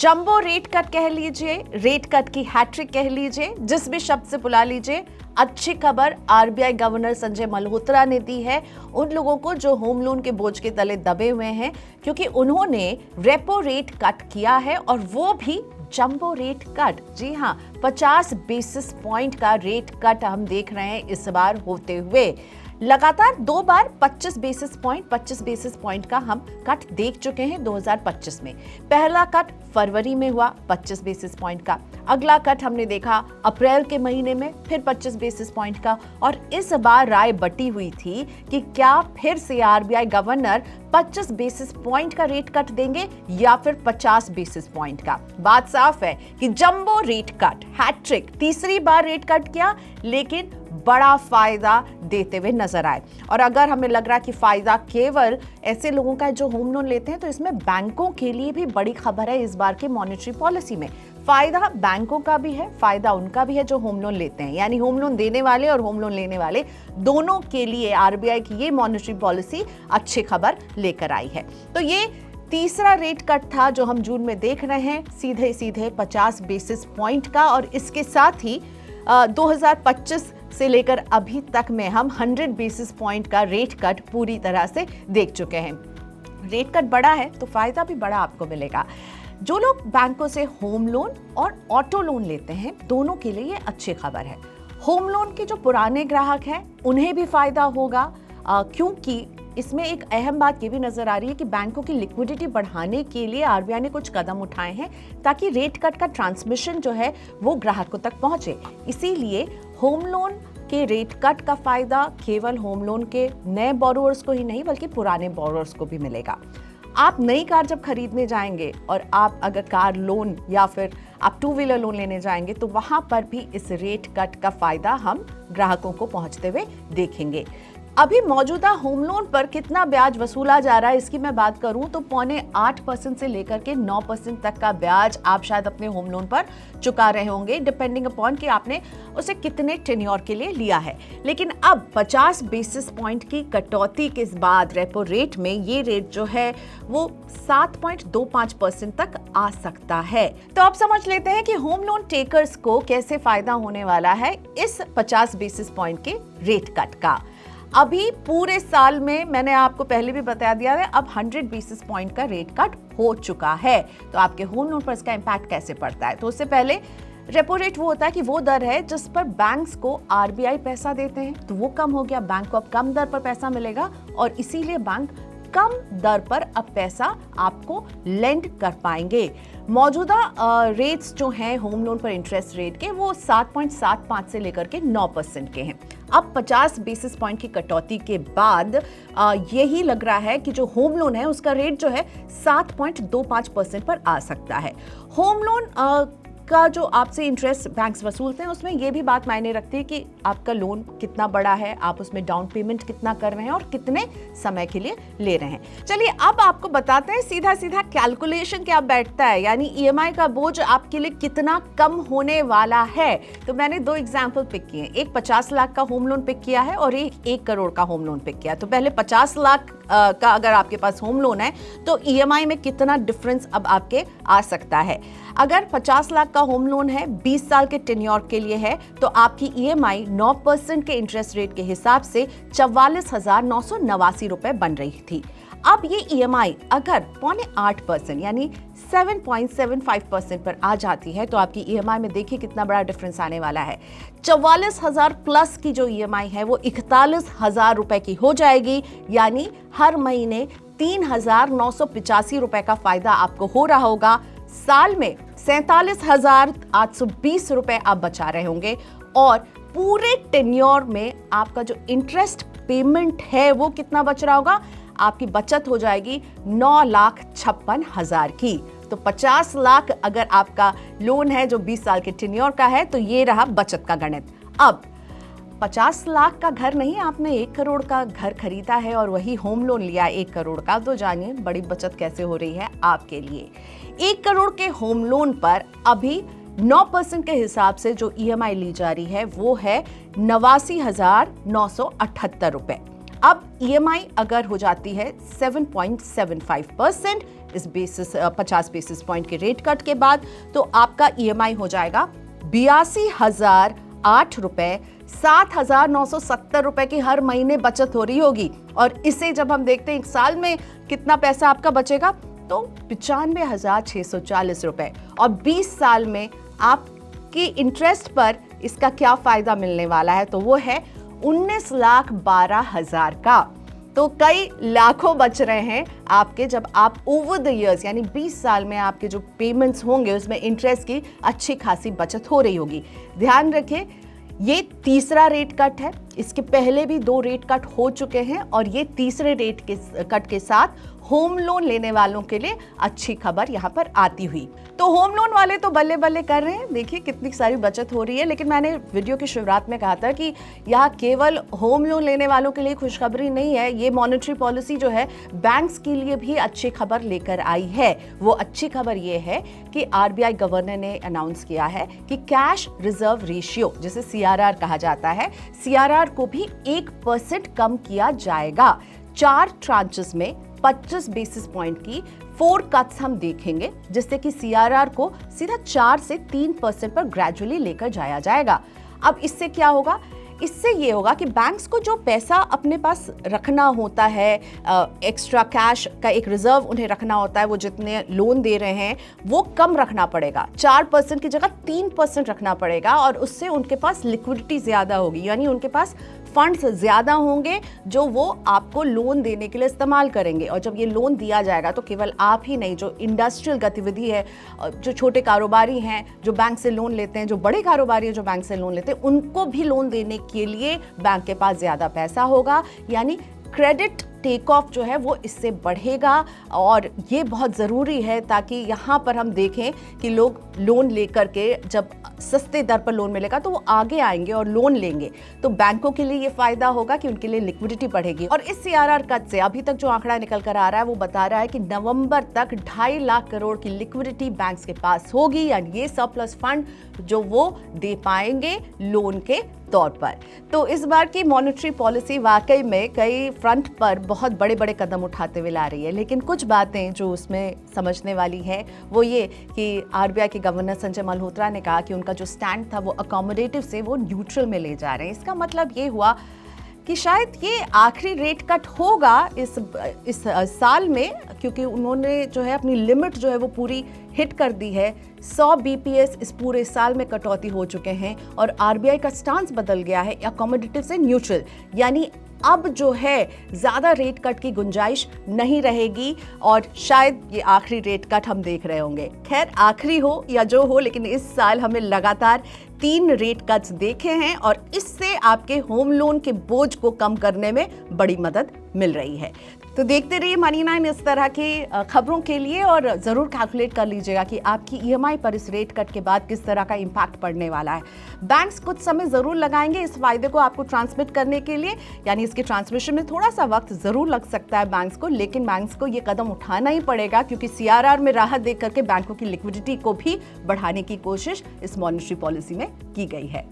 Jumbo rate cut कह लीजिए, rate cut की हैट्रिक कह लीजिए, जिस भी शब्द से बुला लीजिए, अच्छी खबर आरबीआई गवर्नर संजय मल्होत्रा ने दी है उन लोगों को जो होम लोन के बोझ के तले दबे हुए हैं, क्योंकि उन्होंने रेपो रेट कट किया है और वो भी जंबो रेट कट। जी हां, 50 बेसिस पॉइंट का रेट कट हम देख रहे हैं इस बार होते हुए। लगातार 2 बार 25 बेसिस पॉइंट का हम कट देख चुके हैं 2025 में। पहला कट फरवरी में हुआ 25 बेसिस पॉइंट का, अगला कट हमने देखा अप्रैल के महीने में फिर 25 बेसिस पॉइंट का, और इस बार राय बटी हुई थी कि क्या फिर से आरबीआई गवर्नर 25 बेसिस पॉइंट का रेट कट देंगे या फिर 50 बेसिस पॉइंट का। बात साफ है कि जंबो रेट कट, हैट्रिक, तीसरी बार रेट कट किया लेकिन बड़ा फायदा देते हुए नजर आए। और अगर हमें लग रहा है कि फायदा केवल ऐसे लोगों का है जो होम लोन लेते हैं, तो इसमें बैंकों के लिए भी बड़ी खबर है। इस बार की मॉनेटरी पॉलिसी में फायदा बैंकों का भी है, फायदा उनका भी है जो होम लोन लेते हैं, यानी होम लोन देने वाले और होम लोन लेने वाले दोनों के लिए आरबीआई की ये मॉनेटरी पॉलिसी अच्छी खबर लेकर आई है। तो ये तीसरा रेट कट था जो हम जून में देख रहे हैं, सीधे सीधे 50 बेसिस पॉइंट का, और इसके साथ ही 2025 से लेकर अभी तक में हम 100 बेसिस पॉइंट का रेट कट पूरी तरह से देख चुके हैं। रेट कट बड़ा है तो फायदा भी बड़ा आपको मिलेगा। जो लोग बैंकों से होम लोन और ऑटो लोन लेते हैं, दोनों के लिए ये अच्छी खबर है। होम लोन के जो पुराने ग्राहक हैं उन्हें भी फायदा होगा, क्योंकि इसमें एक अहम बात ये भी नजर आ रही है कि बैंकों की लिक्विडिटी बढ़ाने के लिए आरबीआई ने कुछ कदम उठाए हैं ताकि रेट कट का ट्रांसमिशन जो है वो ग्राहकों तक पहुंचे। इसीलिए होम लोन के रेट कट का फायदा केवल होम लोन के नए बोरोअर्स को ही नहीं बल्कि पुराने बोरोअर्स को भी मिलेगा। आप नई कार जब खरीदने जाएंगे और आप अगर कार लोन या फिर आप 2 व्हीलर लोन लेने जाएंगे, तो वहां पर भी इस रेट कट का फायदा हम ग्राहकों को पहुंचते हुए देखेंगे। अभी मौजूदा होम लोन पर कितना ब्याज वसूला जा रहा है इसकी मैं बात करूं तो 0.8% से लेकर के 9% तक का ब्याज आप शायद अपने होम लोन पर चुका रहे होंगे, डिपेंडिंग अपॉन कि आपने उसे कितने टेन्योर के लिए लिया है। लेकिन अब 50 बेसिस पॉइंट की कटौती के बाद रेपो रेट में ये रेट जो है वो 7.25% तक आ सकता है। तो अब समझ लेते हैं कि होम लोन टेकर्स को कैसे फायदा होने वाला है इस 50 बेसिस पॉइंट के रेट कट का। अभी पूरे साल में मैंने आपको पहले भी बता दिया है, अब 100 बेसिस पॉइंट का रेट कट हो चुका है। तो आपके होम लोन पर इसका इंपैक्ट कैसे पड़ता है? तो उससे पहले रेपो रेट वो होता है कि वो दर है जिस पर बैंक्स को आरबीआई पैसा देते हैं, तो वो कम हो गया, बैंक को अब कम दर पर पैसा मिलेगा और इसीलिए बैंक कम दर पर अब पैसा आपको लेंड कर पाएंगे। मौजूदा रेट्स जो हैं होम लोन पर इंटरेस्ट रेट के, वो 7.75 से लेकर के 9% के हैं। अब 50 बेसिस पॉइंट की कटौती के बाद यही लग रहा है कि जो होम लोन है उसका रेट जो है 7.25% पर आ सकता है। होम लोन का जो आपसे इंटरेस्ट बैंक्स वसूलते हैं उसमें ये भी बात मायने रखती है कि आपका लोन कितना बड़ा है, आप उसमें डाउन पेमेंट कितना कर रहे हैं और कितने समय के लिए ले रहे हैं। चलिए अब आपको बताते हैं सीधा सीधा कैलकुलेशन क्या बैठता है, यानी ईएमआई का बोझ आपके लिए कितना कम होने वाला है। तो मैंने 2 एग्जाम्पल पिक किए, एक 50 लाख का होम लोन पिक किया है और एक 1 करोड़ का होम लोन पिक किया। तो पहले 50 लाख का अगर आपके पास होम लोन है तो ईएमआई में कितना डिफरेंस अब आपके आ सकता है। अगर 50 लाख का होम लोन है, 20 साल के टेन्योर के लिए है, तो आपकी ईएमआई 9% के इंटरेस्ट रेट के हिसाब से 44,989 रुपए बन रही थी। अब ये ईएमआई अगर 0.8% यानी 7.75% पर आ जाती है तो आपकी ईएमआई में देखिए कितना बड़ा डिफरेंस आने वाला है। 44,000 प्लस की जो ईएमआई है वो 41,000 रुपए की हो जाएगी, यानी हर महीने 3,985 रुपए का फायदा आपको हो रहा होगा। साल में 47,820 रुपए आप बचा रहे होंगे और पूरे टेन्योर में आपका जो इंटरेस्ट पेमेंट है वो कितना बच रहा होगा? आपकी बचत हो जाएगी 9,56,000 की। तो 50 लाख अगर आपका लोन है जो 20 साल के टेन्योर का है, तो ये रहा बचत का गणित। अब 50 लाख का घर नहीं, आपने 1 करोड़ का घर खरीदा है और वही होम लोन लिया 1 करोड़ का, तो जानिए बड़ी बचत कैसे हो रही है आपके लिए। 1 करोड़ के होम लोन पर अभी 9% के हिसाब से जो ईएमआई ली जा रही है वो है 89,978 रुपए। अब ईएमआई अगर हो जाती है 7.75% इस बेसिस 50 बेसिस पॉइंट के रेट कट के बाद, तो आपका ईएमआई हो जाएगा 82,008 रुपए। 7,970 रुपए की हर महीने बचत हो रही होगी। और इसे जब हम देखते हैं एक साल में कितना पैसा आपका बचेगा, तो 95,640 रुपए। और 20 साल में आपकी इंटरेस्ट पर इसका क्या फायदा मिलने वाला है, तो वो है 19,12,000 का। तो कई लाखों बच रहे हैं आपके, जब आप ओवर द इयर्स यानी 20 साल में आपके जो पेमेंट्स होंगे उसमें इंटरेस्ट की अच्छी खासी बचत हो रही होगी। ध्यान रखें, ये तीसरा रेट कट है। इसके पहले भी 2 रेट कट हो चुके हैं और ये तीसरे रेट कट के साथ होम लोन लेने वालों के लिए अच्छी खबर यहाँ पर आती हुई। तो होम लोन वाले तो बल्ले बल्ले कर रहे हैं, देखिए कितनी सारी बचत हो रही है। लेकिन मैंने वीडियो की शुरुआत में कहा था कि यहाँ केवल होम लोन लेने वालों के लिए खुशखबरी नहीं है, ये मॉनेटरी पॉलिसी जो है बैंक्स के लिए भी अच्छी खबर लेकर आई है। वो अच्छी खबर ये है कि आरबीआई गवर्नर ने अनाउंस किया है कि कैश रिजर्व रेशियो, जिसे सीआरआर कहा जाता है, सीआरआर को भी 1% कम किया जाएगा। 4 ट्रांचेस में 25 बेसिस पॉइंट की 4 कट्स हम देखेंगे, जिससे कि सीआरआर को सीधा 4 से 3% पर ग्रेजुअली लेकर जाया जाएगा। अब इससे क्या होगा? इससे ये होगा कि बैंक्स को जो पैसा अपने पास रखना होता है, एक्स्ट्रा कैश का एक रिजर्व उन्हें रखना होता है, वो जितने लोन दे रहे हैं वो कम रखना पड़ेगा। 4% की जगह 3% रखना पड़ेगा और उससे उनके पास लिक्विडिटी ज़्यादा होगी, यानी उनके पास फंड्स ज़्यादा होंगे जो वो आपको लोन देने के लिए इस्तेमाल करेंगे। और जब ये लोन दिया जाएगा तो केवल आप ही नहीं, जो इंडस्ट्रियल गतिविधि है, जो छोटे कारोबारी हैं जो बैंक से लोन लेते हैं, जो बड़े कारोबारी हैं जो बैंक से लोन लेते हैं, उनको भी लोन देने के लिए बैंक के पास ज़्यादा पैसा होगा, यानी क्रेडिट टेक ऑफ जो है वो इससे बढ़ेगा। और ये बहुत ज़रूरी है ताकि यहाँ पर हम देखें कि लोग लोन लेकर के जब सस्ते दर पर लोन मिलेगा तो वो आगे आएंगे और लोन लेंगे। तो बैंकों के लिए ये फायदा होगा कि उनके लिए लिक्विडिटी बढ़ेगी। और इस सीआरआर कट से अभी तक जो आंकड़ा निकल कर आ रहा है वो बता रहा है कि नवंबर तक 2.5 लाख करोड़ की लिक्विडिटी बैंक्स के पास होगी, यानी ये सरप्लस फंड जो वो दे पाएंगे लोन के तौर पर। तो इस बार की मॉनेटरी पॉलिसी वाकई में कई फ्रंट पर बहुत बड़े बड़े कदम उठाते हुए ला रही है। लेकिन कुछ बातें जो उसमें समझने वाली है वो ये कि आरबीआई के गवर्नर संजय मल्होत्रा ने कहा कि उनका जो स्टैंड था वो अकोमोडेटिव से वो न्यूट्रल में ले जा रहे हैं। इसका मतलब ये हुआ कि शायद ये आखिरी रेट कट होगा इस साल में, क्योंकि उन्होंने जो है अपनी लिमिट जो है वो पूरी हिट कर दी है। 100 बीपीएस इस पूरे साल में कटौती हो चुके हैं और आरबीआई का स्टांस बदल गया है अकोमोडेटिव से न्यूट्रल, यानी अब जो है ज़्यादा रेट कट की गुंजाइश नहीं रहेगी और शायद ये आखिरी रेट कट हम देख रहे होंगे। खैर, आखिरी हो या जो हो, लेकिन इस साल हमें लगातार 3 रेट कट्स देखे हैं और इससे आपके होम लोन के बोझ को कम करने में बड़ी मदद मिल रही है। तो देखते रहिए मनी 9 इस तरह की खबरों के लिए और ज़रूर कैलकुलेट कर लीजिएगा कि आपकी ईएमआई पर इस रेट कट के बाद किस तरह का इम्पैक्ट पड़ने वाला है। बैंक्स कुछ समय ज़रूर लगाएंगे इस फायदे को आपको ट्रांसमिट करने के लिए, यानी इसके ट्रांसमिशन में थोड़ा सा वक्त ज़रूर लग सकता है बैंक्स को, लेकिन बैंक्स को ये कदम उठाना ही पड़ेगा क्योंकि सीआरआर में राहत देकर के बैंकों की लिक्विडिटी को भी बढ़ाने की कोशिश इस मॉनेटरी पॉलिसी में की गई है।